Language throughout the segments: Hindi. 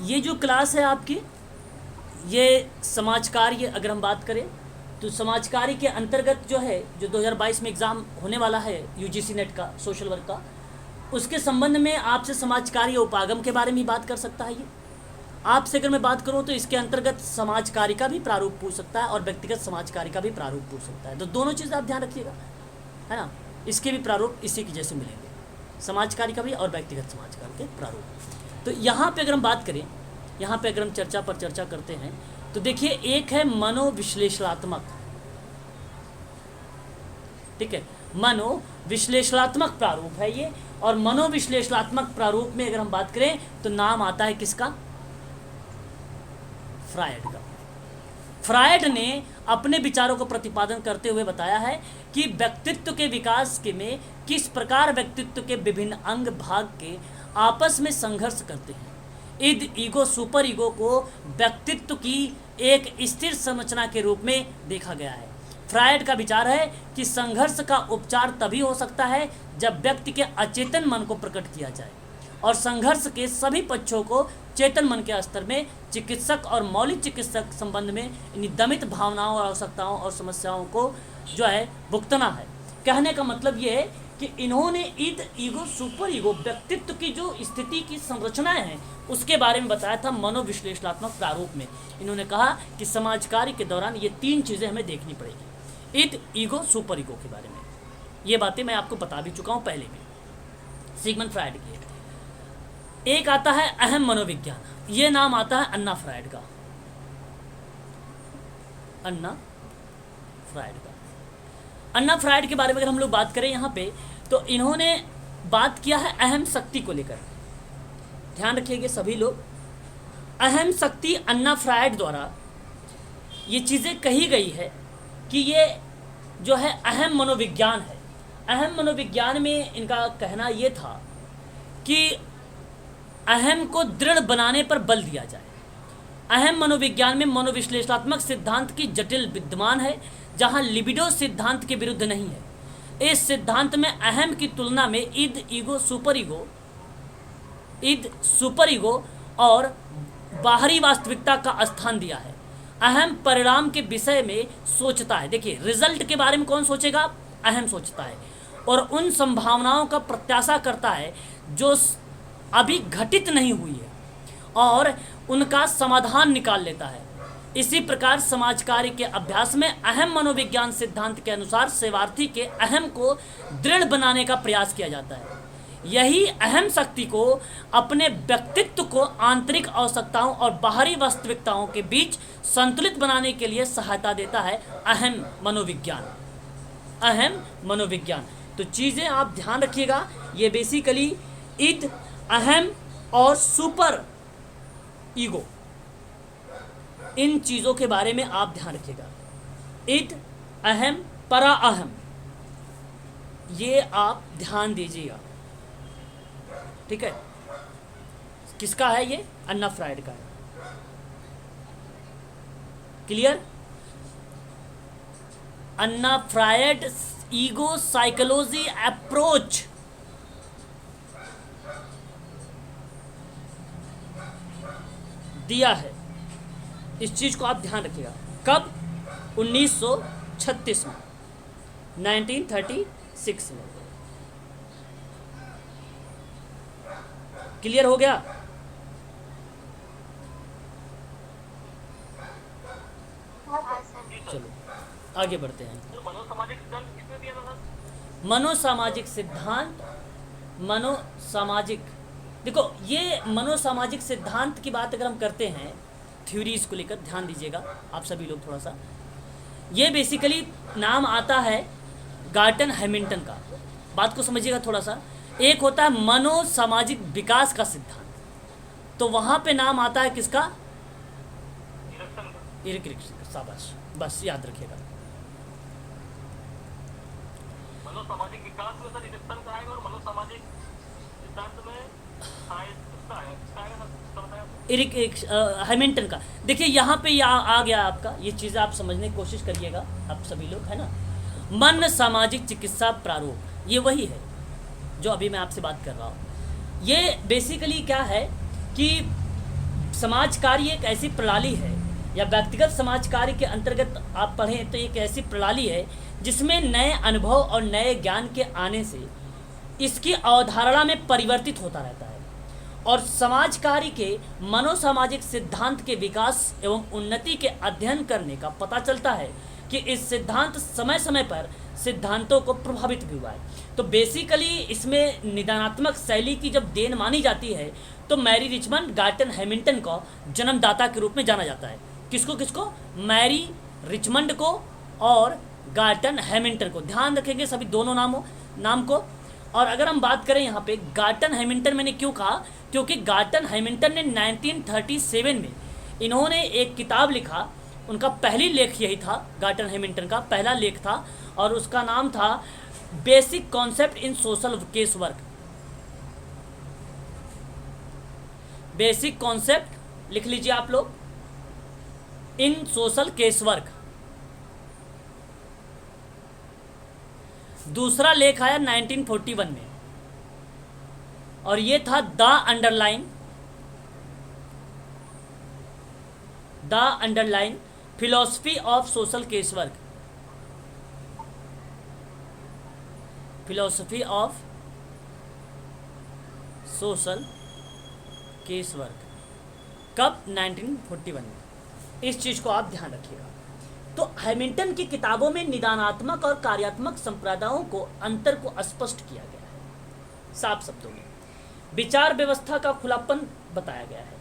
ये जो क्लास है आपकी, ये समाज कार्य अगर हम बात करें तो समाज कार्य के अंतर्गत जो है, जो 2022 में एग्ज़ाम होने वाला है यूजीसी नेट का, सोशल वर्क का, उसके संबंध में आपसे समाज कार्य उपागम के बारे में ही बात कर सकता है। ये आपसे अगर मैं बात करूं तो इसके अंतर्गत समाज कार्य का भी प्रारूप पूछ सकता है और व्यक्तिगत समाज कार्य का भी प्रारूप पूछ सकता है। तो दोनों चीज़ आप ध्यान रखिएगा, है ना। इसके भी प्रारूप इसी के जैसे मिलेंगे, समाज कार्य का भी और व्यक्तिगत समाज कार्य के प्रारूप। तो यहाँ पे अगर हम बात करें, यहाँ पे अगर हम चर्चा पर चर्चा करते हैं तो देखिए, एक है मनोविश्लेषणात्मक, ठीक है, मनोविश्लेषणात्मक प्रारूप है ये। और मनोविश्लेषणात्मक प्रारूप में अगर हम बात करें तो नाम आता है किसका? फ्रायड का। फ्रायड ने अपने विचारों को प्रतिपादन करते हुए बताया है कि व्यक्तित्व के विकास के में किस प्रकार व्यक्तित्व के विभिन्न अंग भाग के आपस में संघर्ष करते हैं। इद, ईगो, सुपर ईगो को व्यक्तित्व की एक स्थिर संरचना के रूप में देखा गया है। फ्रायड का विचार है कि संघर्ष का उपचार तभी हो सकता है जब व्यक्ति के अचेतन मन को प्रकट किया जाए और संघर्ष के सभी पक्षों को चेतन मन के स्तर में चिकित्सक और मौलिक चिकित्सक संबंध में इन दमित भावनाओं और आवश्यकताओं और समस्याओं को जो है भुगतना है। कहने का मतलब ये है कि इन्होंने ईद, ईगो, सुपर ईगो, व्यक्तित्व की जो स्थिति की संरचनाएं हैं उसके बारे में बताया था मनोविश्लेषणात्मक प्रारूप में। इन्होंने कहा कि समाज कार्य के दौरान ये तीन चीज़ें हमें देखनी पड़ेगी, ईद, ईगो, सुपर ईगो के बारे में। ये बातें मैं आपको बता भी चुका हूँ पहले भी, सिगमंड फ्रायड की। एक आता है अहम मनोविज्ञान, ये नाम आता है अन्ना फ्रायड का, अन्ना फ्रायड का। अन्ना फ्रायड के बारे में अगर हम लोग बात करें यहाँ पे, तो इन्होंने बात किया है अहम शक्ति को लेकर। ध्यान रखिएगा सभी लोग, अहम शक्ति अन्ना फ्रायड द्वारा ये चीज़ें कही गई है कि ये जो है अहम मनोविज्ञान है। अहम मनोविज्ञान में इनका कहना ये था कि अहम को दृढ़ बनाने पर बल दिया जाए। अहम मनोविज्ञान में मनोविश्लेषणात्मक सिद्धांत की जटिल विद्यमान है, जहां लिबिडो सिद्धांत के विरुद्ध नहीं है। इस सिद्धांत में अहम की तुलना में ईद, ईगो, सुपर ईगो और बाहरी वास्तविकता का स्थान दिया है। अहम परिणाम के विषय में सोचता है। देखिए, रिजल्ट के बारे में कौन सोचेगा? अहम सोचता है और उन संभावनाओं का प्रत्याशा करता है जो अभी घटित नहीं हुई है और उनका समाधान निकाल लेता है। इसी प्रकार समाज कार्य के अभ्यास में अहम मनोविज्ञान सिद्धांत के अनुसार सेवार्थी के अहम को दृढ़ बनाने का प्रयास किया जाता है। यही अहम शक्ति को अपने व्यक्तित्व को आंतरिक आवश्यकताओं और बाहरी वास्तविकताओं के बीच संतुलित बनाने के लिए सहायता देता है। अहम मनोविज्ञान, अहम मनोविज्ञान। तो चीज़ें आप ध्यान रखिएगा, ये बेसिकली ईद, अहम और सुपर ईगो, इन चीज़ों के बारे में आप ध्यान रखिएगा। ईद, अहम, परा अहम, ये आप ध्यान दीजिएगा, ठीक है। किसका है ये? अन्ना फ्रायड का है। क्लियर? अन्ना फ्रायड ईगो साइकोलॉजी अप्रोच, दिया है। इस चीज़ को आप ध्यान रखिएगा। कब? 1936 में, 1936 में। क्लियर हो गया? चलो आगे बढ़ते हैं। मनोसामाजिक सिद्धांत, मनोसामाजिक, देखो ये मनोसामाजिक सिद्धांत की बात अगर हम करते हैं, थ्योरीज को लेकर ध्यान दीजिएगा आप सभी लोग थोड़ा सा। ये बेसिकली नाम आता है गार्टन हैमिल्टन का, बात को समझिएगा थोड़ा सा। एक होता है मनोसामाजिक विकास का सिद्धांत, तो वहाँ पे नाम आता है किसका? इरिक्सन का। शाबाश, बस याद रखिएगा। मनोसामाजिक विकास में सर इरिक्सन का आएगा और मनोसामाजिक सिद्धांत में हैमिल्टन का। देखिए यहाँ पे आ गया आपका, ये चीज़ें आप समझने की कोशिश करिएगा आप सभी लोग, है ना। मन सामाजिक चिकित्सा प्रारूप, ये वही है जो अभी मैं आपसे बात कर रहा हूँ। ये बेसिकली क्या है कि समाज कार्य एक ऐसी प्रणाली है, या व्यक्तिगत समाज कार्य के अंतर्गत आप पढ़ें तो एक ऐसी प्रणाली है जिसमें नए अनुभव और नए ज्ञान के आने से इसकी अवधारणा में परिवर्तित होता रहता है, और समाज कार्य के मनोसामाजिक सिद्धांत के विकास एवं उन्नति के अध्ययन करने का पता चलता है कि इस सिद्धांत समय समय पर सिद्धांतों को प्रभावित भी हुआ है। तो बेसिकली इसमें निदानात्मक शैली की जब देन मानी जाती है तो मैरी रिचमंड गार्टन हैमिल्टन को जन्मदाता के रूप में जाना जाता है। किसको किसको? मैरी रिचमंड को और गार्टन हैमिल्टन को। ध्यान रखेंगे सभी दोनों नाम को। और अगर हम बात करें यहाँ पे गार्टन हैमिल्टन, मैंने क्यों कहा? क्योंकि गार्टन हैमिल्टन ने 1937 में इन्होंने एक किताब लिखा, उनका पहली लेख यही था, गार्टन हैमिल्टन का पहला लेख था, और उसका नाम था basic concept in social case work. Basic concept लिख लीजिए आप लोग, इन सोशल केस वर्क। दूसरा लेख आया 1941 में, और ये था the underline philosophy of social case work. Philosophy of social case work कब? 1941 में। इस चीज को आप ध्यान रखिएगा। तो हैमिल्टन की किताबों में निदानात्मक और कार्यात्मक संप्रदायों को अंतर को स्पष्ट किया गया है। साफ शब्दों में विचार व्यवस्था का खुलापन बताया गया है।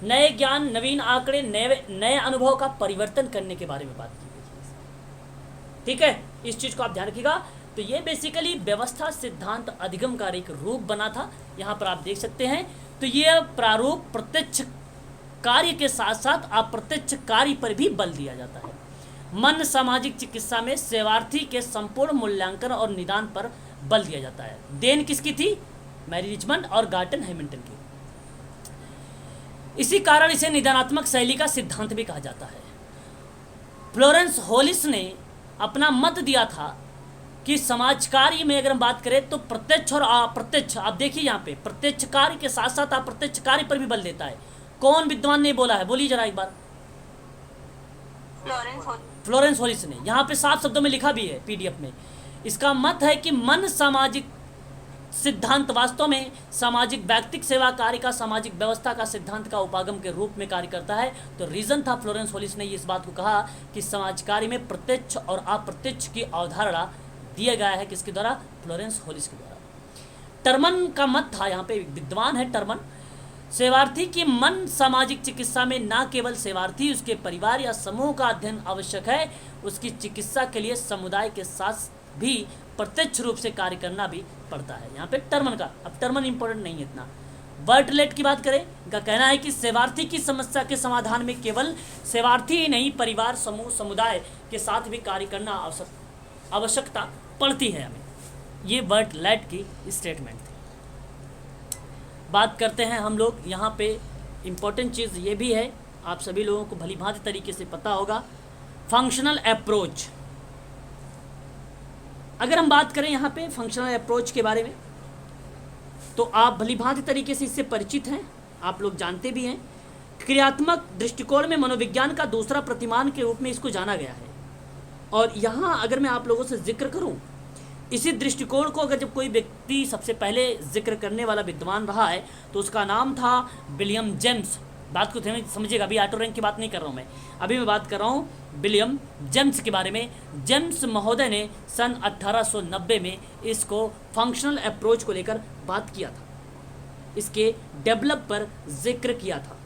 नए ज्ञान, नवीन आंकड़े, नए अनुभव का परिवर्तन करने के बारे में बात की गई है। ठीक है, इस चीज को आप ध्यान रखिएगा। तो ये बेसिकली व्यवस्था सिद्धांत अधिगम का एक रूप बना था, यहाँ पर आप देख सकते हैं। तो ये प्रारूप प्रत्यक्ष कार्य के साथ साथ अप्रत्यक्ष कार्य पर भी बल दिया जाता है। मन सामाजिक चिकित्सा में सेवार्थी के संपूर्ण मूल्यांकन और निदान पर बल दिया जाता है। देन किसकी थी? मैरी रिचमंड और गार्टन हैमिल्टन की। इसी कारण इसे निदानात्मक शैली का सिद्धांत भी कहा जाता है। फ्लोरेंस होलिस ने अपना मत दिया था कि समाज कार्य में अगर हम बात करें तो प्रत्यक्ष और अप्रत्यक्ष, आप देखिए यहाँ पे प्रत्यक्ष कार्य के साथ साथ अप्रत्यक्ष कार्य पर भी बल देता है। कौन विद्वान ने बोला है? बोलिए जरा एक बार। फ्लोरेंस होलिस ने। यहाँ पे साफ शब्दों में लिखा भी है पीडीएफ में। इसका मत है कि मन सामाजिक सिद्धांत वास्तव में सामाजिक व्यक्तिक सेवा कार्य का, सामाजिक व्यवस्था का सिद्धांत का उपागम के रूप में कार्य करता है। तो रीजन था फ्लोरेंस होलिस ने इस बात को कहा कि समाज कार्य में प्रत्यक्ष और अप्रत्यक्ष की अवधारणा दिया गया है। किसके द्वारा? फ्लोरेंस होलिस के द्वारा। टर्मन का मत था, यहाँ पे विद्वान है टर्मन, सेवार्थी की मन सामाजिक चिकित्सा में न केवल सेवार्थी, उसके परिवार या समूह का अध्ययन आवश्यक है, उसकी चिकित्सा के लिए समुदाय के साथ भी प्रत्यक्ष रूप से कार्य करना भी पड़ता है। यहाँ पे टर्मन का, अब टर्मन इंपॉर्टेंट नहीं है इतना। बर्टलेट की बात करें, इनका कहना है कि सेवार्थी की समस्या के समाधान में केवल सेवार्थी ही नहीं, परिवार, समूह, समुदाय के साथ भी कार्य करना आवश्यकता पड़ती है हमें। ये बर्टलेट की स्टेटमेंट थी। बात करते हैं हम लोग यहाँ पे, इम्पोर्टेंट चीज़ ये भी है, आप सभी लोगों को भली भांति तरीके से पता होगा, फंक्शनल अप्रोच। अगर हम बात करें यहाँ पे फंक्शनल अप्रोच के बारे में, तो आप भली भांति तरीके से इससे परिचित हैं, आप लोग जानते भी हैं। क्रियात्मक दृष्टिकोण में मनोविज्ञान का दूसरा प्रतिमान के रूप में इसको जाना गया है। और यहाँ अगर मैं आप लोगों से जिक्र करूँ, इसी दृष्टिकोण को अगर जब कोई व्यक्ति सबसे पहले जिक्र करने वाला विद्वान रहा है तो उसका नाम था विलियम जेम्स। बात को समझिएगा, अभी ऑटो रैंक की बात नहीं कर रहा हूँ मैं, अभी मैं बात कर रहा हूँ विलियम जेम्स के बारे में। जेम्स महोदय ने सन 1890 में इसको फंक्शनल अप्रोच को लेकर बात किया था, इसके डेवलप पर जिक्र किया था।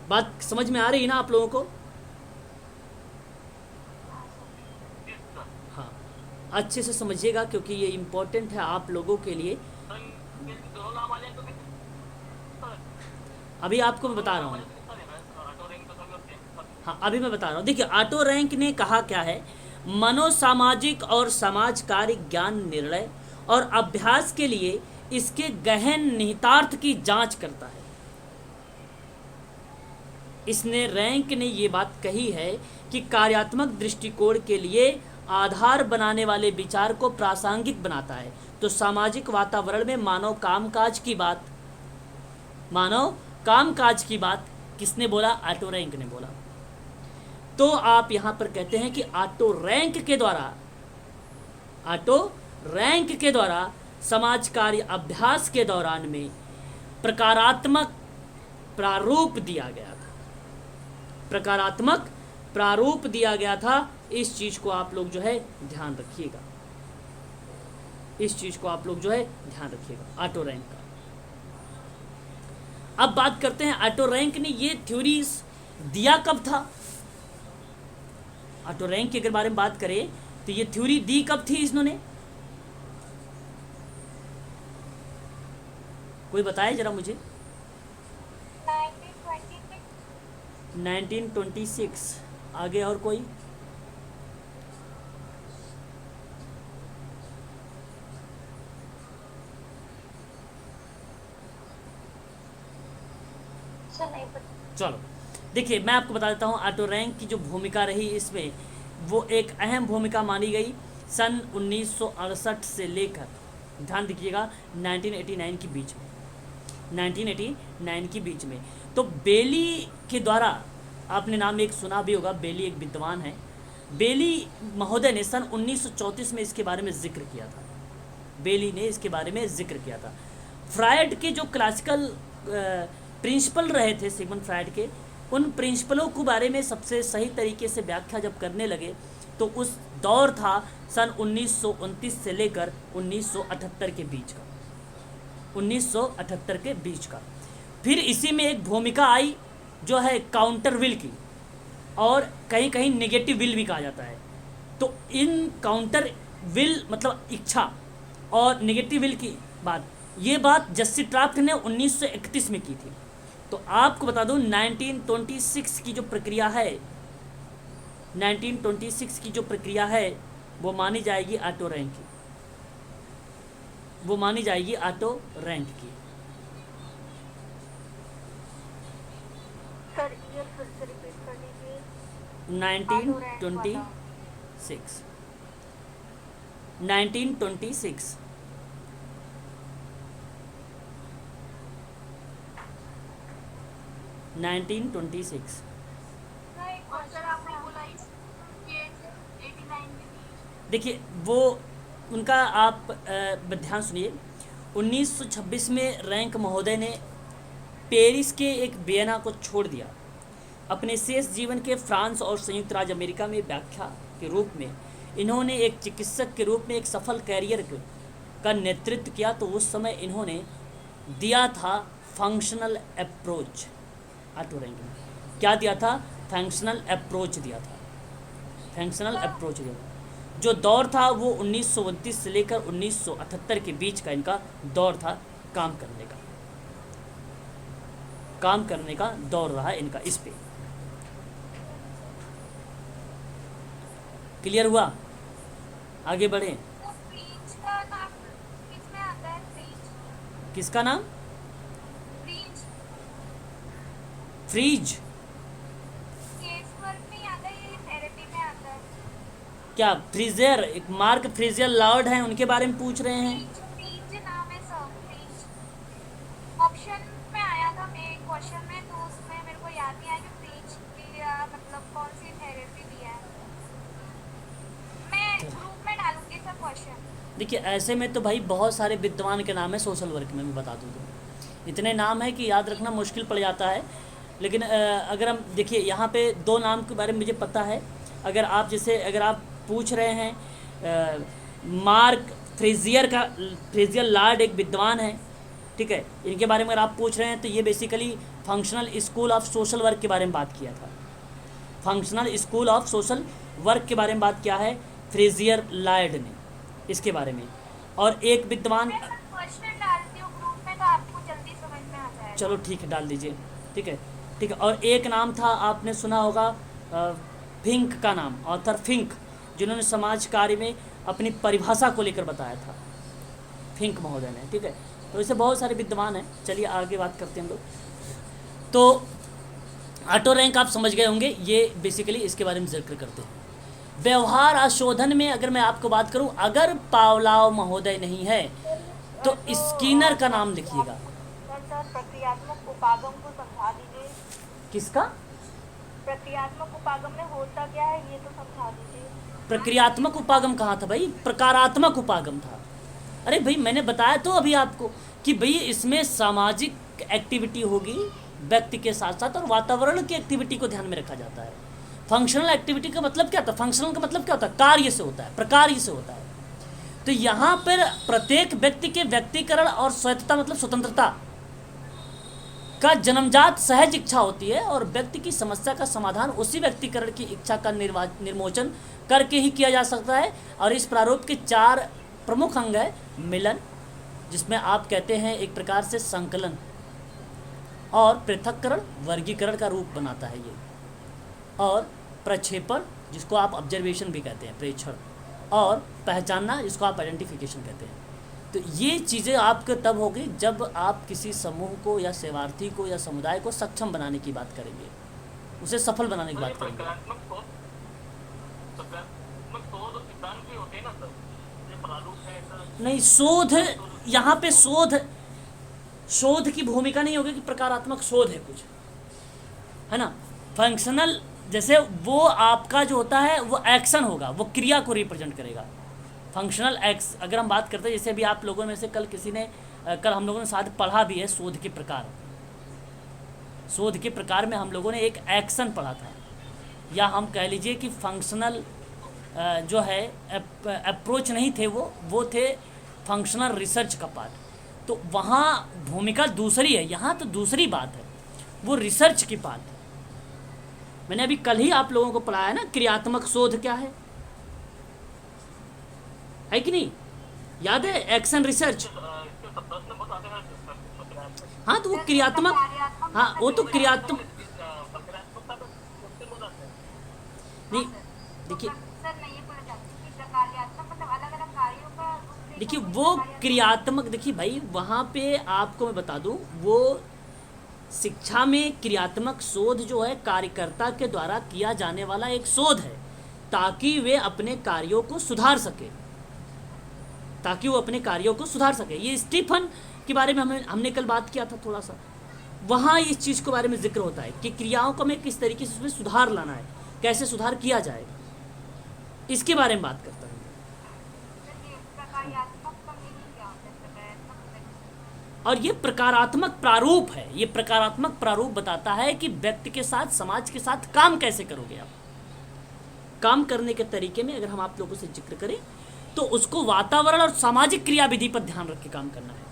बात समझ में आ रही है ना आप लोगों को? हाँ, अच्छे से समझिएगा क्योंकि ये इम्पोर्टेंट है आप लोगों के लिए। अभी आपको मैं बता रहा हूँ, हाँ अभी मैं बता रहा हूँ। देखिए ऑटो रैंक ने कहा क्या है, मनोसामाजिक और समाज कार्य ज्ञान निर्णय और अभ्यास के लिए इसके गहन निहितार्थ की जांच करता है। इसने रैंक ने ये बात कही है कि कार्यात्मक दृष्टिकोण के लिए आधार बनाने वाले विचार को प्रासंगिक बनाता है। तो सामाजिक वातावरण में मानव कामकाज की बात, मानव कामकाज की बात किसने बोला? ऑटो रैंक ने बोला। तो आप यहां पर कहते हैं कि ऑटो रैंक के द्वारा समाज कार्य अभ्यास के दौरान में प्रकारात्मक प्रारूप दिया गया था। इस चीज को आप लोग जो है ध्यान रखिएगा, ऑटो रैंक का। अब बात करते हैं ऑटो रैंक ने ये थ्योरी दिया कब था। ऑटो रैंक के अगर बारे में बात करें तो ये थ्योरी दी कब थी इन्होंने? कोई बताए जरा मुझे। 1926। आगे और कोई? चलो देखिए, मैं आपको बता देता हूँ ऑटो रैंक की जो भूमिका रही इसमें, वो एक अहम भूमिका मानी गई सन 1968 से लेकर, ध्यान दीजिएगा, 1989 के बीच में। तो बेली के द्वारा, आपने नाम एक सुना भी होगा, बेली एक विद्वान है। बेली महोदय ने सन 1934 में इसके बारे में जिक्र किया था। फ्रायड के जो क्लासिकल प्रिंसिपल रहे थे सिगमंड फ्रायड के, उन प्रिंसिपलों के बारे में सबसे सही तरीके से व्याख्या जब करने लगे तो उस दौर था सन 1929 से लेकर 1978 के बीच का। फिर इसी में एक भूमिका आई जो है काउंटर विल की, और कहीं कहीं नेगेटिव विल भी कहा जाता है। तो इन काउंटर विल मतलब इच्छा और नेगेटिव विल की ये बात जस्सी ट्राफ्ट ने 1931 में की थी। तो आपको बता दूं 1926 की जो प्रक्रिया है वो मानी जाएगी ऑटो रैंक की। सर ये फिर से रिपीट कर दीजिए। 1926 1926। और सर आपने बोला ये 89 में देखिए वो उनका आप ध्यान सुनिए। 1926 में रैंक महोदय ने पेरिस के एक वियना को छोड़ दिया। अपने शेष जीवन के फ्रांस और संयुक्त राज्य अमेरिका में व्याख्या के रूप में इन्होंने एक चिकित्सक के रूप में एक सफल कैरियर का नेतृत्व किया। तो उस समय इन्होंने दिया था फंक्शनल अप्रोच। ऑटो रैंक ने क्या दिया था? फंक्शनल अप्रोच दिया था। जो दौर था वो 1929 से लेकर 1978 के बीच का इनका दौर था। काम करने का दौर रहा इनका। इस पे क्लियर हुआ? आगे बढ़े। तो फ्रीज का नाम किसमें आता है? किसका नाम? Freeze freeze. केस वर्क में आता है, ये थेरेपी में आता है। क्या फ्रीजर, एक मार्क फ्रीजर लॉर्ड हैं, उनके बारे में पूछ रहे हैं? फ्रीज नाम है सर, फ्रीज ऑप्शन में आया था मेरे क्वेश्चन में, तो उसमें मेरे को याद नहीं आया कि फ्रीज की मतलब कौन सी थेरेपी दिया है। मैं ग्रुप में डालूंगी सर क्वेश्चन। देखिए ऐसे में तो भाई बहुत सारे विद्वान के नाम है सोशल वर्क में, मैं बता दूँ तो इतने नाम है कि याद रखना मुश्किल पड़ जाता है। लेकिन अगर हम देखिए यहाँ पे दो नाम के बारे में मुझे पता है। अगर आप पूछ रहे हैं मार्क फ्रेजियर लॉर्ड एक विद्वान है, ठीक है, इनके बारे में अगर आप पूछ रहे हैं तो ये basically functional school of social work के बारे में बात किया था। Functional school of social work के बारे में बात किया है फ्रेजियर लॉर्ड ने इसके बारे में। और एक विद्वान, क्वेश्चन डालती हूँ ग्रुप में तो आपको जल्दी समझ में आ जाएगा। चलो ठीक है डाल दीजिए, ठीक है। और एक नाम था, आपने सुना होगा फिंक का नाम, ऑथर फिंक, जिन्होंने समाज कार्य में अपनी परिभाषा को लेकर बताया था, फिंक महोदय ने, ठीक है। तो ऐसे बहुत सारे विद्वान हैं। चलिए आगे बात करते हैं हम लोग। तो ऑटो रैंक आप समझ गए होंगे, ये बेसिकली इसके बारे में जिक्र करते हैं। व्यवहार आशोधन में अगर मैं आपको बात करूं, अगर पावलाव महोदय नहीं है तो स्किनर का नाम लिखिएगा। प्रक्रियात्मक उपागम को समझा दीजिए। किसका? प्रक्रियात्मक उपागम में होता क्या है ये तो समझा दीजिए। प्रक्रियात्मक उपागम कहाँ था भाई? प्रकारात्मक उपागम था। अरे भाई मैंने बताया तो अभी आपको कि भाई इसमें सामाजिक एक्टिविटी होगी व्यक्ति के साथ साथ, और वातावरण की एक्टिविटी को ध्यान में रखा जाता है। फंक्शनल एक्टिविटी का मतलब क्या था? फंक्शनल का मतलब क्या होता है? कार्य से होता है, प्रकार से होता है। तो यहाँ पर प्रत्येक व्यक्ति के व्यक्तिकरण और स्वायत्तता मतलब स्वतंत्रता का जन्मजात सहज इच्छा होती है, और व्यक्ति की समस्या का समाधान उसी व्यक्तिकरण की इच्छा का निर्मोचन करके ही किया जा सकता है। और इस प्रारूप के 4 प्रमुख अंग है। मिलन, जिसमें आप कहते हैं एक प्रकार से संकलन, और पृथक्करण वर्गीकरण का रूप बनाता है ये, और प्रक्षेपण जिसको आप ऑब्जर्वेशन भी कहते हैं, प्रेक्षण, और पहचानना जिसको आप आइडेंटिफिकेशन कहते हैं। तो ये चीज़ें आपके तब होगी जब आप किसी समूह को या सेवार्थी को या समुदाय को सक्षम बनाने की बात करेंगे, उसे सफल बनाने की बात करेंगे। प्रक्रियात्मक शोध और सिद्धांत भी होते हैं ना सर, ये प्रारूप है सर। नहीं, शोध यहाँ पे शोध की भूमिका नहीं होगी कि प्रकारात्मक शोध है कुछ, है ना। फंक्शनल जैसे वो आपका जो होता है वो एक्शन होगा, वो क्रिया को रिप्रेजेंट करेगा। फंक्शनल एक्स अगर हम बात करते हैं, जैसे अभी आप लोगों में से कल हम लोगों ने साथ पढ़ा भी है शोध के प्रकार। शोध के प्रकार में हम लोगों ने एक एक्शन पढ़ा था, या हम कह लीजिए कि फंक्शनल जो है अप्रोच नहीं थे, वो थे फंक्शनल रिसर्च का पार्ट। तो वहाँ भूमिका दूसरी है, यहाँ तो दूसरी बात है, वो रिसर्च की बात है। मैंने अभी कल ही आप लोगों को पढ़ाया ना क्रियात्मक शोध क्या है कि नहीं? याद है? Action research. इसके सब प्रश्न बहुत आते हैं प्रक्रियात्मक। हाँ, तो वो क्रियात्मक, हाँ वो तो क्रियात्मक प्रक्रियात्मकता तो मुश्किल हो जाता है। नहीं। देखिए सर मैं ये बोलना चाहती हूँ कि प्रक्रियात्मक मतलब अलग अलग कार्यों का रूप देखिए वो क्रियात्मक, देखिए भाई वहाँ पे आपको मैं बता दूँ, वो शिक्षा में क्रियात्मक शोध जो है कार्यकर्ता के द्वारा किया जाने वाला एक शोध है, ताकि वे अपने कार्यों को सुधार सके, ये स्टीफन के बारे में हमने कल बात किया था थोड़ा सा। वहाँ इस चीज़ के बारे में जिक्र होता है कि क्रियाओं को हमें किस तरीके से उसमें सुधार लाना है, कैसे सुधार किया जाएगा, इसके बारे में बात करता हूँ। और ये प्रकारात्मक प्रारूप है, ये प्रकारात्मक प्रारूप बताता है कि व्यक्ति के साथ, समाज के साथ काम कैसे करोगे आप। काम करने के तरीके में अगर हम आप लोगों से जिक्र करें तो उसको वातावरण और सामाजिक क्रियाविधि पर ध्यान रख के काम करना है।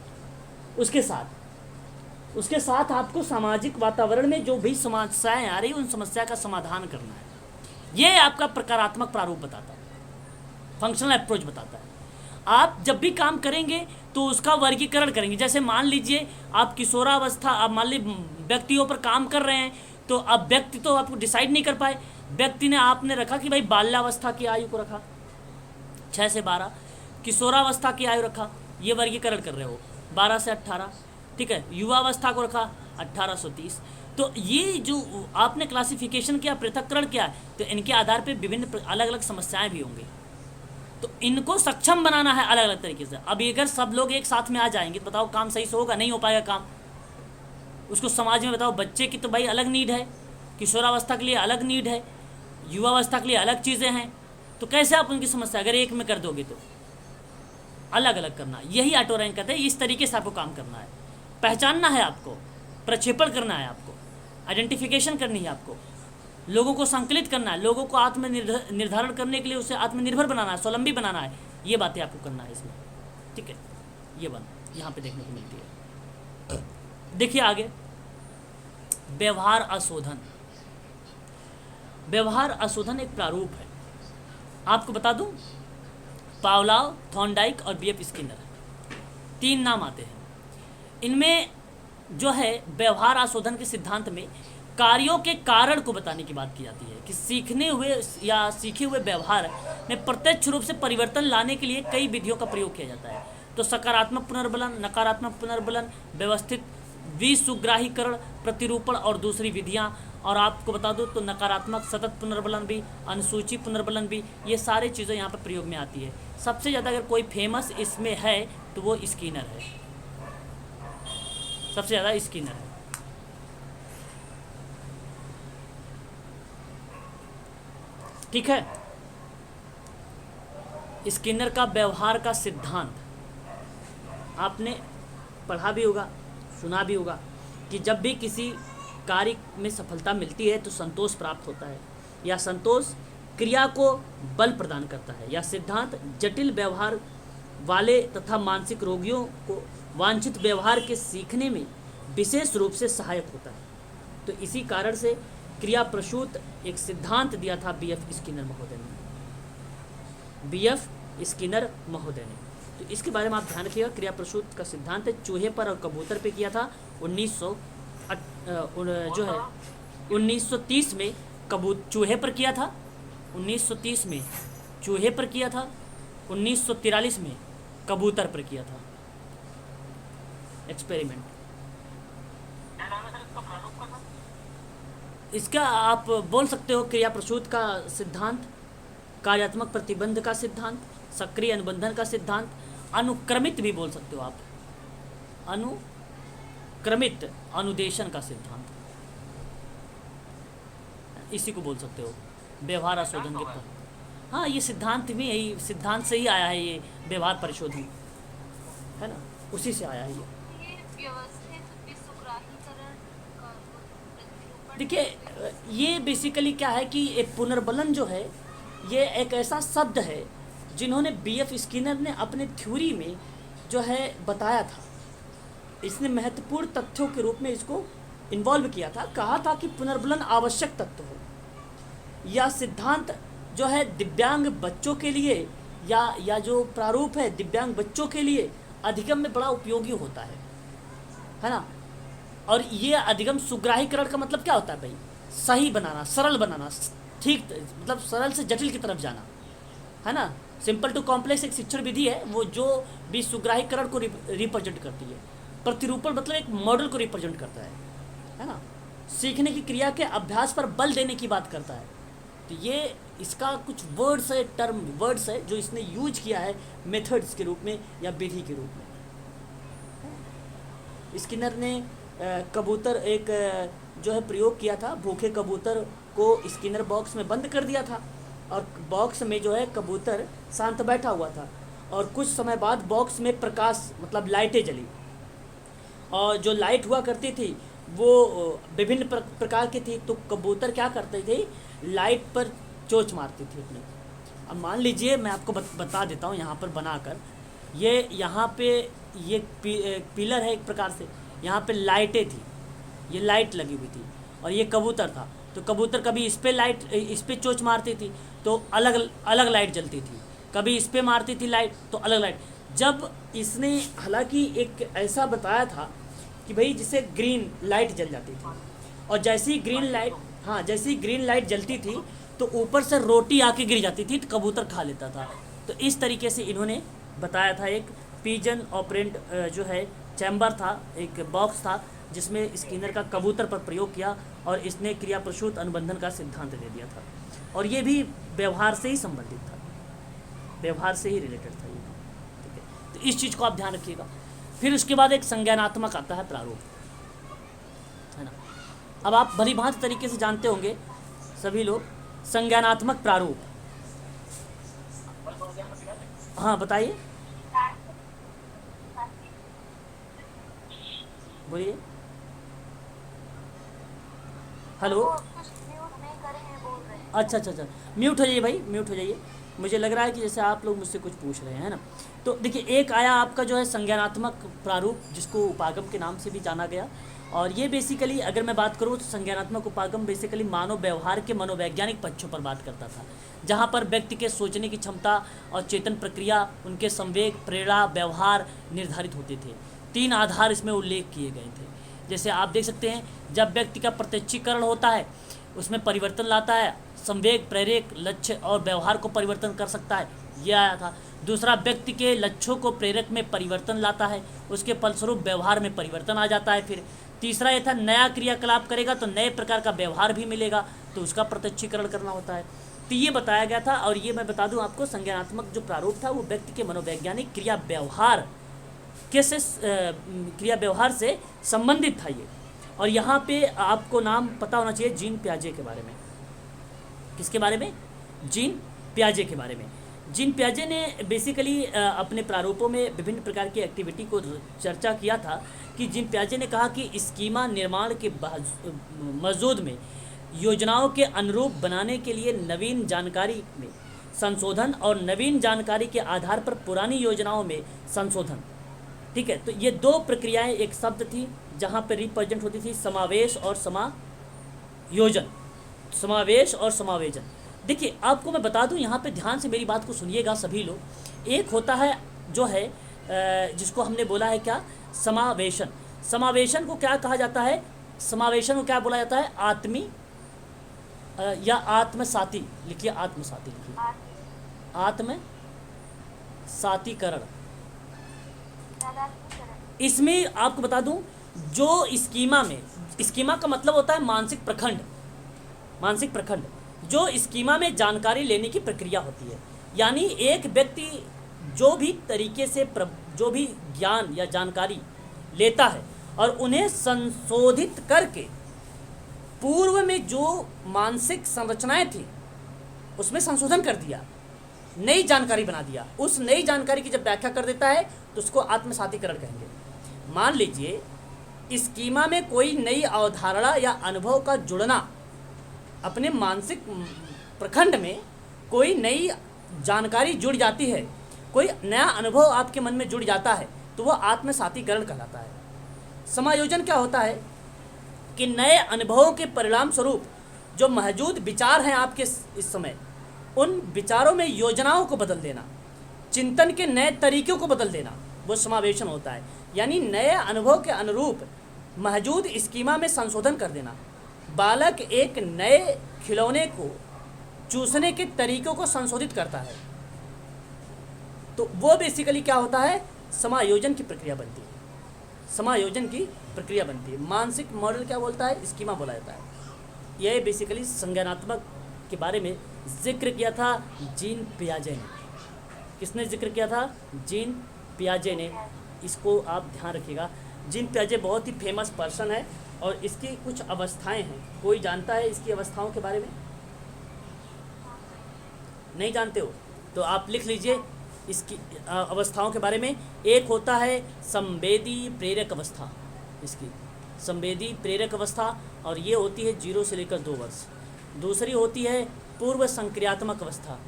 उसके साथ आपको सामाजिक वातावरण में जो भी समस्याएं आ रही हैं उन समस्या का समाधान करना है। ये आपका प्रकारात्मक प्रारूप बताता है, फंक्शनल अप्रोच बताता है। आप जब भी काम करेंगे तो उसका वर्गीकरण करेंगे। जैसे मान लीजिए आप किशोरावस्था, आप मान लीजिए व्यक्तियों पर काम कर रहे हैं, तो अब व्यक्ति तो आपको डिसाइड नहीं कर पाए, व्यक्ति ने आपने रखा कि भाई बाल्यावस्था की आयु को रखा 6 से 12, किशोरावस्था की आयु रखा, ये वर्गीकरण कर रहे हो 12 से 18, ठीक है। युवावस्था को रखा 18 से 30। तो ये जो आपने क्लासिफिकेशन किया, पृथक्करण किया, तो इनके आधार पर विभिन्न अलग अलग समस्याएं भी होंगी, तो इनको सक्षम बनाना है अलग अलग तरीके से। अब अगर सब लोग एक साथ में आ जाएंगे तो बताओ काम सही से होगा? नहीं हो पाएगा काम। उसको समाज में बताओ, बच्चे की तो भाई अलग नीड है, किशोरावस्था के लिए अलग नीड है, युवावस्था के लिए अलग चीज़ें हैं, तो कैसे आप उनकी समस्या अगर एक में कर दोगे तो अलग अलग करना। यही ऑटो रैंक कहते हैं, इस तरीके से आपको काम करना है, पहचानना है आपको, प्रक्षेपण करना है आपको, आइडेंटिफिकेशन करनी है आपको, लोगों को संकलित करना है, लोगों को निर्धारण करने के लिए उसे आत्मनिर्भर बनाना है, स्वावलंबी बनाना है, ये बातें आपको करना है इसमें, ठीक है। ये बात यहाँ पे देखने को मिलती है। देखिए आगे, व्यवहार अशोधन। व्यवहार अशोधन एक प्रारूप है, आपको बता दूं, पावलोव, थॉर्नडाइक और बीएफ स्किनर 3 नाम आते हैं। इनमें जो है व्यवहार अशोधन के सिद्धांत में कार्यों के कारण को बताने की बात की जाती है कि सीखने हुए या सीखे हुए व्यवहार में प्रत्यक्ष रूप से परिवर्तन लाने के लिए कई विधियों का प्रयोग किया जाता है। तो सकारात्मक पुनर्बलन, नकारात्मक पुनर्बलन, व्यवस्थित विसुग्राहीकरण, प्रतिरूपण और दूसरी विधियां। और आपको बता दूं तो नकारात्मक सतत पुनर्बलन भी, अनुसूची पुनर्बलन भी, ये सारी चीज़ें यहाँ पर प्रयोग में आती है। सबसे ज़्यादा अगर कोई फेमस इसमें है तो वो स्किनर है। सबसे ज़्यादा स्किनर है। ठीक है, स्किनर का व्यवहार का सिद्धांत आपने पढ़ा भी होगा, सुना भी होगा कि जब भी किसी कार्य में सफलता मिलती है तो संतोष प्राप्त होता है, या संतोष क्रिया को बल प्रदान करता है। यह सिद्धांत जटिल व्यवहार वाले तथा मानसिक रोगियों को वांछित व्यवहार के सीखने में विशेष रूप से सहायक होता है। तो इसी कारण से क्रिया प्रसूत एक सिद्धांत दिया था बीएफ स्किनर महोदय ने, बीएफ स्किनर महोदय ने। तो इसके बारे में आप ध्यान रखिएगा। क्रिया प्रसूत का सिद्धांत चूहे पर और कबूतर पे किया था। 1930 में चूहे पर किया था, 1930 में चूहे पर किया था, 1943 में कबूतर पर किया था एक्सपेरिमेंट। क्या नाम है सर इसका प्रारूप का सर? इसका आप बोल सकते हो क्रिया प्रसूत का सिद्धांत, कार्यात्मक प्रतिबंध का सिद्धांत, सक्रिय अनुबंधन का सिद्धांत, अनुक्रमित भी बोल सकते हो आप, अनुक्रमित अनुदेशन का सिद्धांत, इसी को बोल सकते हो व्यवहार आशोधन के पर। हाँ, ये सिद्धांत भी यही सिद्धांत से ही आया है, ये व्यवहार परिशोधन है ना, उसी से आया है ये। ये व्यवस्थित विसुग्राहीकरण का प्रतिरूपण। देखिए, ये बेसिकली क्या है कि एक पुनर्बलन जो है ये एक ऐसा शब्द है जिन्होंने बीएफ स्किनर ने अपने थ्योरी में जो है बताया था। इसने महत्वपूर्ण तथ्यों के रूप में इसको इन्वॉल्व किया था। कहा था कि पुनर्बलन आवश्यक तत्व हो। यह सिद्धांत जो है दिव्यांग बच्चों के लिए या जो प्रारूप है दिव्यांग बच्चों के लिए अधिगम में बड़ा उपयोगी होता है ना। और ये अधिगम सुग्राहीकरण का मतलब क्या होता है भाई? सही बनाना, सरल बनाना, ठीक, मतलब सरल से जटिल की तरफ जाना, है ना। सिंपल टू कॉम्प्लेक्स एक शिक्षण विधि है, वो जो भी सुग्राहीकरण को रिप्रेजेंट करती है। प्रतिरूपण मतलब एक मॉडल को रिप्रेजेंट करता है ना। सीखने की क्रिया के अभ्यास पर बल देने की बात करता है। तो ये इसका कुछ वर्ड्स है, वर्ड्स है जो इसने यूज किया है मेथड्स के रूप में या विधि के रूप में। स्किनर ने कबूतर एक जो है प्रयोग किया था। भूखे कबूतर को स्किनर बॉक्स में बंद कर दिया था और बॉक्स में जो है कबूतर शांत बैठा हुआ था, और कुछ समय बाद बॉक्स में प्रकाश मतलब लाइटें जली, और जो लाइट हुआ करती थी वो विभिन्न प्रकार की थी। तो कबूतर क्या करते थे, लाइट पर चोंच मारती थी अपनी। अब मान लीजिए मैं आपको बता देता हूँ यहाँ पर बनाकर, ये यहाँ पे ये पिलर है एक प्रकार से, यहाँ पे लाइटें थी, ये लाइट लगी हुई थी, और ये कबूतर था। तो कबूतर कभी इस पे चोंच मारती थी तो अलग अलग लाइट जलती थी, कभी इस पे मारती थी लाइट तो अलग लाइट। जब इसने हालांकि एक ऐसा बताया था कि भाई जिसे ग्रीन लाइट जल जाती थी, और जैसे ही ग्रीन लाइट जलती थी तो ऊपर से रोटी आके गिर जाती थी तो कबूतर खा लेता था। तो इस तरीके से इन्होंने बताया था। एक पिजन ऑपरेंट जो है चैम्बर था, एक बॉक्स था जिसमें स्किनर का कबूतर पर प्रयोग किया, और इसने क्रिया प्रसूत अनुबंधन का सिद्धांत दे दिया था। और ये भी व्यवहार से ही संबंधित था, व्यवहार से ही रिलेटेड था ये। ठीक है, तो इस चीज़ को आप ध्यान रखिएगा। फिर उसके बाद एक संज्ञानात्मक आता है प्रारूप, है ना। अब आप भली भांति तरीके से जानते होंगे सभी लोग संज्ञानात्मक प्रारूप। हाँ बताइए, बोलिए। हेलो, कुछ म्यूट नहीं करे हैं, बोल रहे हैं। अच्छा, म्यूट हो जाइए भाई, म्यूट हो जाइए। मुझे लग रहा है कि जैसे आप लोग मुझसे कुछ पूछ रहे हैं ना। तो देखिए, एक आया आपका जो है संज्ञानात्मक प्रारूप, जिसको उपागम के नाम से भी जाना गया। और ये बेसिकली अगर मैं बात करूँ तो संज्ञानात्मक उपागम बेसिकली मानव व्यवहार के मनोवैज्ञानिक पक्षों पर बात करता था, जहाँ पर व्यक्ति के सोचने की क्षमता और चेतन प्रक्रिया, उनके संवेग, प्रेरणा, व्यवहार निर्धारित होते थे। 3 आधार इसमें उल्लेख किए गए थे। जैसे आप देख सकते हैं, जब व्यक्ति का प्रत्यक्षीकरण होता है उसमें परिवर्तन लाता है, संवेग, प्रेरक, लक्ष्य और व्यवहार को परिवर्तन कर सकता है, ये आया था। दूसरा, व्यक्ति के लक्ष्यों को प्रेरक में परिवर्तन लाता है, उसके फलस्वरूप व्यवहार में परिवर्तन आ जाता है। फिर तीसरा ये था, नया क्रियाकलाप करेगा तो नए प्रकार का व्यवहार भी मिलेगा, तो उसका प्रत्यक्षीकरण करना होता है। तो ये बताया गया था। और ये मैं बता दूं आपको, संज्ञानात्मक जो प्रारूप था वो व्यक्ति के मनोवैज्ञानिक क्रिया व्यवहार के से क्रिया व्यवहार से संबंधित था ये। और यहाँ पे आपको नाम पता होना चाहिए जीन पियाजे के बारे में। किसके बारे में? जीन पियाजे के बारे में। जीन पियाजे ने बेसिकली अपने प्रारूपों में विभिन्न प्रकार की एक्टिविटी को चर्चा किया था कि जीन पियाजे ने कहा कि स्कीमा निर्माण के मौजूद में योजनाओं के अनुरूप बनाने के लिए नवीन जानकारी में संशोधन और नवीन जानकारी के आधार पर पुरानी योजनाओं में संशोधन। ठीक है, तो ये दो प्रक्रियाएं एक शब्द थी जहाँ पर रिप्रेजेंट होती थी समावेश और समायोजन। समावेश और समावेजन। देखिए आपको मैं बता दूं, यहाँ पे ध्यान से मेरी बात को सुनिएगा सभी लोग। एक होता है जो है जिसको हमने बोला है क्या? समावेशन। समावेशन को क्या कहा जाता है? समावेशन को क्या बोला जाता है? आत्मी या आत्मसाती। लिखिए आत्मसाती, लिखिए आत्मसातीकरण। इसमें आपको बता दूं, जो स्कीमा में, स्कीमा का मतलब होता है मानसिक प्रखंड। मानसिक प्रखंड जो स्कीमा में जानकारी लेने की प्रक्रिया होती है, यानी एक व्यक्ति जो भी तरीके से जो भी ज्ञान या जानकारी लेता है और उन्हें संशोधित करके पूर्व में जो मानसिक संरचनाएं थी उसमें संशोधन कर दिया, नई जानकारी बना दिया। उस नई जानकारी की जब व्याख्या कर देता है तो उसको आत्मसातीकरण कहेंगे। मान लीजिए स्कीमा में कोई नई अवधारणा या अनुभव का जुड़ना, अपने मानसिक प्रखंड में कोई नई जानकारी जुड़ जाती है, कोई नया अनुभव आपके मन में जुड़ जाता है तो वह आत्मसातीकरण कहलाता है। समायोजन क्या होता है कि नए अनुभवों के परिणाम स्वरूप जो मौजूद विचार हैं आपके इस समय, उन विचारों में योजनाओं को बदल देना, चिंतन के नए तरीक़ों को बदल देना, वो समावेशन होता है। यानी नए अनुभव के अनुरूप मौजूद स्कीमा में संशोधन कर देना। बालक एक नए खिलौने को चूसने के तरीक़ों को संशोधित करता है, तो वो बेसिकली क्या होता है? समायोजन की प्रक्रिया बनती है। समायोजन की प्रक्रिया बनती है। मानसिक मॉडल क्या बोलता है? स्कीमा बोला जाता है। यह बेसिकली संज्ञानात्मक के बारे में जिक्र किया था जीन पियाजे ने। किसने जिक्र किया था? जीन पियाजे ने। इसको आप ध्यान रखिएगा। जीन पियाजे बहुत ही फेमस पर्सन है और इसकी कुछ अवस्थाएं हैं। कोई जानता है इसकी अवस्थाओं के बारे में? नहीं जानते हो तो आप लिख लीजिए इसकी अवस्थाओं के बारे में। एक होता है संवेदी प्रेरक अवस्था, इसकी संवेदी प्रेरक अवस्था, और ये होती है 0 से लेकर 2 वर्ष। दूसरी होती है पूर्व संक्रियात्मक अवस्था।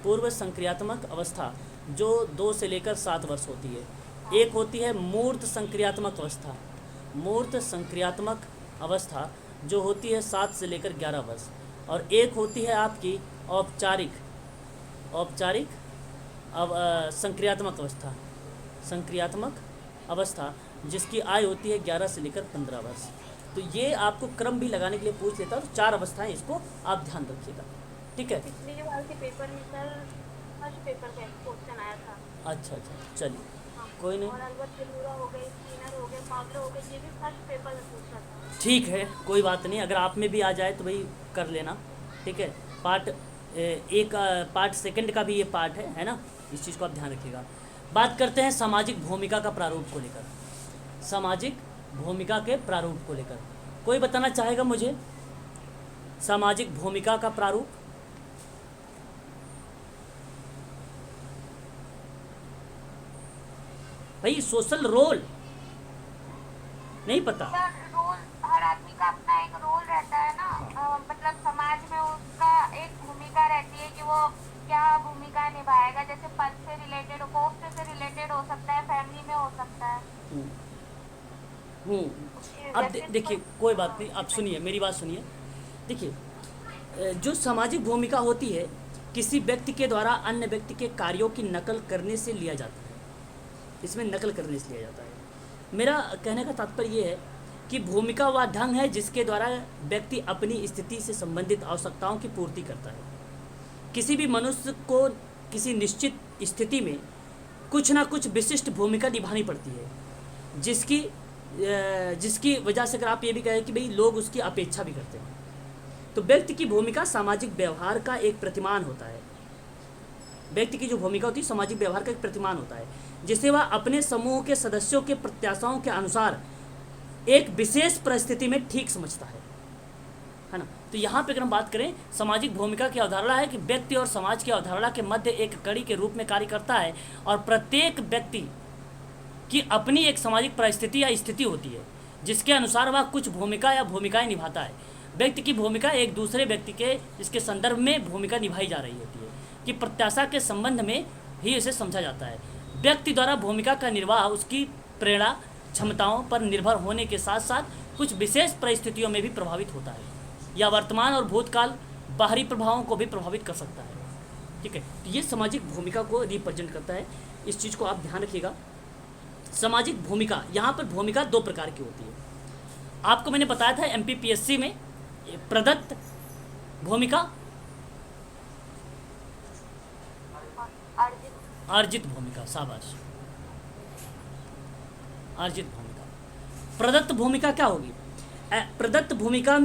पूर्व संक्रियात्मक अवस्था जो 2 से लेकर 7 वर्ष होती है। एक होती है मूर्त संक्रियात्मक अवस्था। मूर्त संक्रियात्मक अवस्था जो होती है 7 से लेकर 11 वर्ष। और एक होती है आपकी औपचारिक संक्रियात्मक अवस्था। संक्रियात्मक अवस्था जिसकी आयु होती है 11 से लेकर 15 वर्ष। तो ये आपको क्रम भी लगाने के लिए पूछ लेता है, तो 4 अवस्थाएं, इसको आप ध्यान रखिएगा। ठीक है। पिछले वाले के पेपर में सर फर्स्ट पेपर का क्वेश्चन आया था। अच्छा, चलिए कोई नहीं। और अलबत पेलूरा हो गए, स्किनर हो गए, पावलो हो गए, ये भी फर्स्ट पेपर में पूछा था। ठीक है, कोई बात नहीं। अगर आप में भी आ जाए तो भाई कर लेना। ठीक है। पार्ट सेकंड का भी ये पार्ट है ना, इस चीज़ को आप ध्यान रखिएगा। बात करते हैं सामाजिक भूमिका का प्रारूप को लेकर। सामाजिक भूमिका के प्रारूप को लेकर कोई बताना चाहेगा मुझे? सामाजिक भूमिका का प्रारूप। भाई सोशल रोल नहीं पता? सर रोल, हर आदमी का अपना एक रोल रहता है ना। मतलब समाज में उसका एक भूमिका रहती है कि वो क्या भूमिका निभाएगा। जैसे पद से रिलेटेड, पोस्ट से रिलेटेड हो सकता है, फैमिली में हो सकता है। अब देखिए कोई बात नहीं, आप सुनिए, मेरी बात सुनिए। देखिए जो सामाजिक भूमिका होती है किसी व्यक्ति के द्वारा अन्य व्यक्ति के कार्यों की नकल करने से लिया जाता है। इसमें नकल करने से लिया जाता है। मेरा कहने का तात्पर्य ये है कि भूमिका वह ढंग है जिसके द्वारा व्यक्ति अपनी स्थिति से संबंधित आवश्यकताओं की पूर्ति करता है। किसी भी मनुष्य को किसी निश्चित स्थिति में कुछ ना कुछ विशिष्ट भूमिका निभानी पड़ती है, जिसकी वजह से अगर आप ये भी कहें कि भाई लोग उसकी अपेक्षा भी करते हैं। तो व्यक्ति की भूमिका सामाजिक व्यवहार का एक प्रतिमान होता है। व्यक्ति की जो भूमिका होती है सामाजिक व्यवहार का एक प्रतिमान होता है, जिसे वह अपने समूह के सदस्यों के प्रत्याशाओं के अनुसार एक विशेष परिस्थिति में ठीक समझता है ना। तो यहाँ पे अगर हम बात करें, सामाजिक भूमिका की अवधारणा है कि व्यक्ति और समाज की अवधारणा के मध्य एक कड़ी के रूप में कार्य करता है, और प्रत्येक व्यक्ति की अपनी एक सामाजिक परिस्थिति या स्थिति होती है जिसके अनुसार वह कुछ भूमिका या भूमिकाएं निभाता है। व्यक्ति की भूमिका एक दूसरे व्यक्ति के जिसके संदर्भ में भूमिका निभाई जा रही होती है कि प्रत्याशा के संबंध में ही इसे समझा जाता है। व्यक्ति द्वारा भूमिका का निर्वाह उसकी प्रेरणा क्षमताओं पर निर्भर होने के साथ साथ कुछ विशेष परिस्थितियों में भी प्रभावित होता है, या वर्तमान और भूतकाल बाहरी प्रभावों को भी प्रभावित कर सकता है। ठीक है, तो ये सामाजिक भूमिका को रिप्रेजेंट करता है। इस चीज़ को आप ध्यान रखिएगा। सामाजिक भूमिका, यहाँ पर भूमिका दो प्रकार की होती है। आपको मैंने बताया था MPPSC में प्रदत्त भूमिका, अर्जित भूमिका, शाबाश, अर्जित भूमिका। प्रदत्त भूमिका क्या होगी? प्रदत्त भूमिका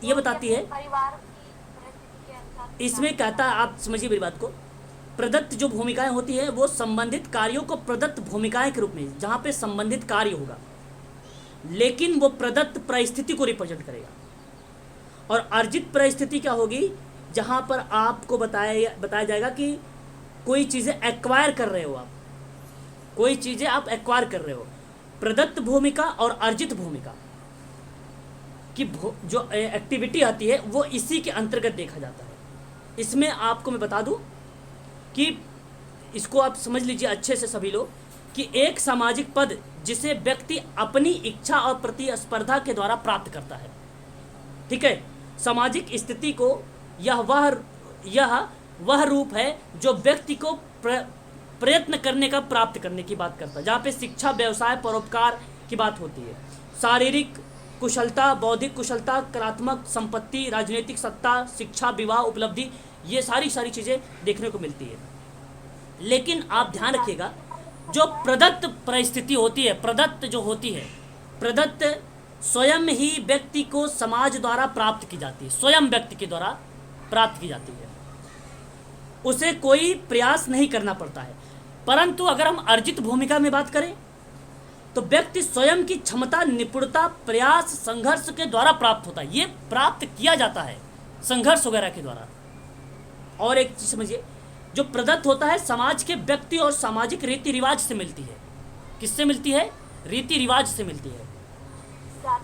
ये बताती है, परिवार की परिस्थिति के अनुसार इसमें कहता है, आप समझिए मेरी बात को, प्रदत्त जो भूमिकाएं होती है वो संबंधित कार्यों को प्रदत्त भूमिकाएं के रूप में, जहाँ पे संबंधित कार्य होगा लेकिन वो प्रदत्त परिस्थिति को रिप्रेजेंट करेगा। और अर्जित परिस्थिति क्या होगी? जहाँ पर आपको बताया जाएगा कि कोई चीज़ें एक्वायर कर रहे हो, आप कोई चीज़ें आप एक्वायर कर रहे हो। प्रदत्त भूमिका और अर्जित भूमिका की जो एक्टिविटी आती है वो इसी के अंतर्गत देखा जाता है। इसमें आपको मैं बता दूं कि इसको आप समझ लीजिए अच्छे से सभी लोग, कि एक सामाजिक पद जिसे व्यक्ति अपनी इच्छा और प्रतिस्पर्धा के द्वारा प्राप्त करता है। ठीक है, सामाजिक स्थिति को यह वह रूप है जो व्यक्ति को प्रयत्न करने का, प्राप्त करने की बात करता है, जहाँ पे शिक्षा, व्यवसाय, परोपकार की बात होती है। शारीरिक कुशलता, बौद्धिक कुशलता, कलात्मक संपत्ति, राजनीतिक सत्ता, शिक्षा, विवाह, उपलब्धि, ये सारी चीज़ें देखने को मिलती है। लेकिन आप ध्यान रखिएगा, जो प्रदत्त परिस्थिति होती है, प्रदत्त जो होती है, प्रदत्त स्वयं ही व्यक्ति को समाज द्वारा प्राप्त की जाती है, स्वयं व्यक्ति के द्वारा प्राप्त की जाती है, उसे कोई प्रयास नहीं करना पड़ता है। परंतु अगर हम अर्जित भूमिका में बात करें तो व्यक्ति स्वयं की क्षमता, निपुणता, प्रयास, संघर्ष के द्वारा प्राप्त होता है। ये प्राप्त किया जाता है संघर्ष वगैरह के द्वारा। और एक चीज समझिए, जो प्रदत्त होता है समाज के व्यक्ति और सामाजिक रीति रिवाज से मिलती है। किससे मिलती है? रीति रिवाज से मिलती है।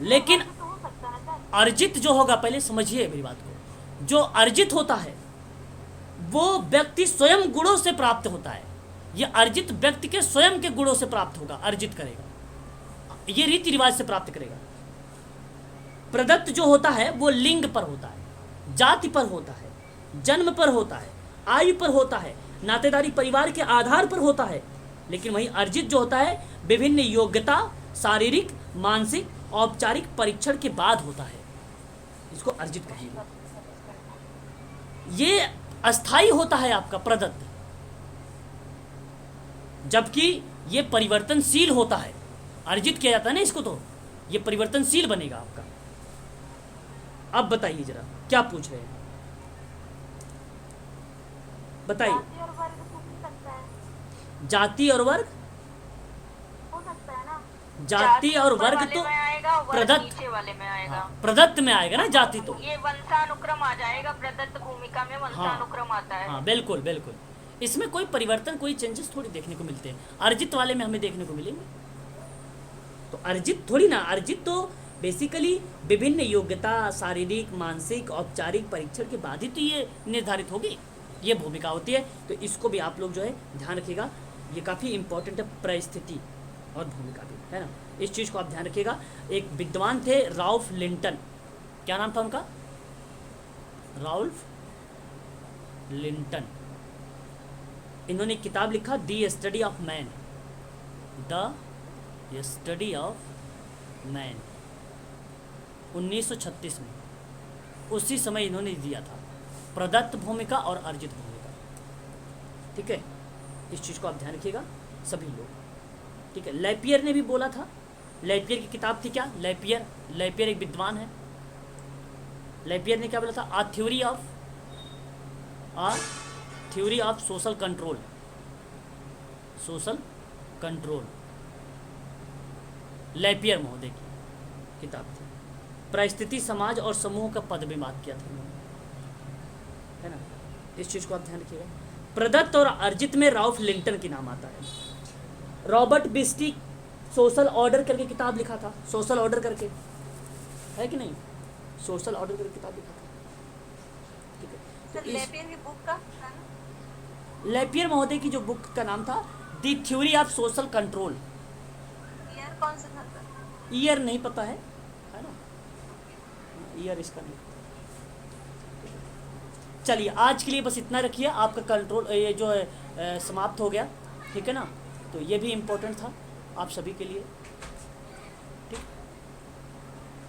लेकिन तो हो सकता है सर। अर्जित जो होगा, पहले समझिए मेरी बात को, जो अर्जित होता है वो व्यक्ति स्वयं गुणों से प्राप्त होता है। ये अर्जित व्यक्ति के स्वयं के गुणों से प्राप्त होगा, अर्जित करेगा, ये रीति रिवाज से प्राप्त करेगा। प्रदत्त जो होता है वो लिंग पर होता है, जाति पर होता है, जन्म पर होता है, आयु पर होता है, नातेदारी परिवार के आधार पर होता है। लेकिन वहीं अर्जित जो होता है विभिन्न योग्यता, शारीरिक, मानसिक, औपचारिक परीक्षण के बाद होता है। इसको अर्जित कहेंगे। ये अस्थाई होता है आपका प्रदत्त, जबकि ये परिवर्तनशील होता है। अर्जित किया जाता है ना इसको, तो ये परिवर्तनशील बनेगा आपका। अब बताइए जरा क्या पूछ रहे हैं, बताइए। जाति और वर्ग पूछ सकता है, जाति और वर्ग, हो सकता है ना। जाति और ऊपर वर्ग वाले तो में आएगा, वर्ग प्रदत्त, नीचे वाले में आएगा। हाँ, प्रदत्त में आएगा ना जाति तो। ये वंशानुक्रम आ जाएगा, प्रदत्त भूमिका में वंशानुक्रम आता है। हाँ बिल्कुल बिल्कुल, इसमें कोई परिवर्तन, कोई चेंजेस थोड़ी देखने को मिलते हैं। अर्जित वाले में हमें देखने को मिलेंगे, तो अर्जित थोड़ी ना, अर्जित तो बेसिकली विभिन्न योग्यता, शारीरिक, मानसिक, औपचारिक परीक्षण के बाद ही तो ये निर्धारित होगी, ये भूमिका होती है। तो इसको भी आप लोग जो है ध्यान रखिएगा, ये काफ़ी इंपॉर्टेंट है, परिस्थिति और भूमिका भी, है ना। इस चीज़ को आप ध्यान रखिएगा। एक विद्वान थे राल्फ लिंटन, क्या नाम था उनका? Ralph Linton. इन्होंने एक किताब लिखा, the study of man, the study of man, 1936 में। उसी समय इन्होंने दिया था प्रदत्त भूमिका और अर्जित भूमिका। ठीक है, इस चीज़ को आप ध्यान रखिएगा सभी लोग। ठीक है, लैपियर ने भी बोला था, लैपियर की किताब थी क्या? लैपियर एक विद्वान है। लैपियर ने क्या बोला था? Uh theory of theory of social control, social control, LaPiere महोदय की किताब थी। परिस्थिति, समाज और समूह का पद भी बात किया था उन्होंने, है ना। इस चीज़ को आप ध्यान रखिएगा। प्रदत्त और अर्जित में राल्फ लिंटन की नाम आता है। रॉबर्ट बिस्टी सोशल ऑर्डर करके किताब लिखा था, सोशल ऑर्डर करके, है कि नहीं, सोशल ऑर्डर करके किताब लिखा था, ठीक है। तो लेपियर की बुक का नाम? लैपियर महोदय की जो बुक का नाम था the theory of social control. Year कौन सा था सर? ईयर नहीं पता है ना, ईयर इसका नहीं। चलिए आज के लिए बस इतना रखिए, आपका कंट्रोल ये जो है समाप्त हो गया, ठीक है ना। तो ये भी इम्पोर्टेंट था आप सभी के लिए।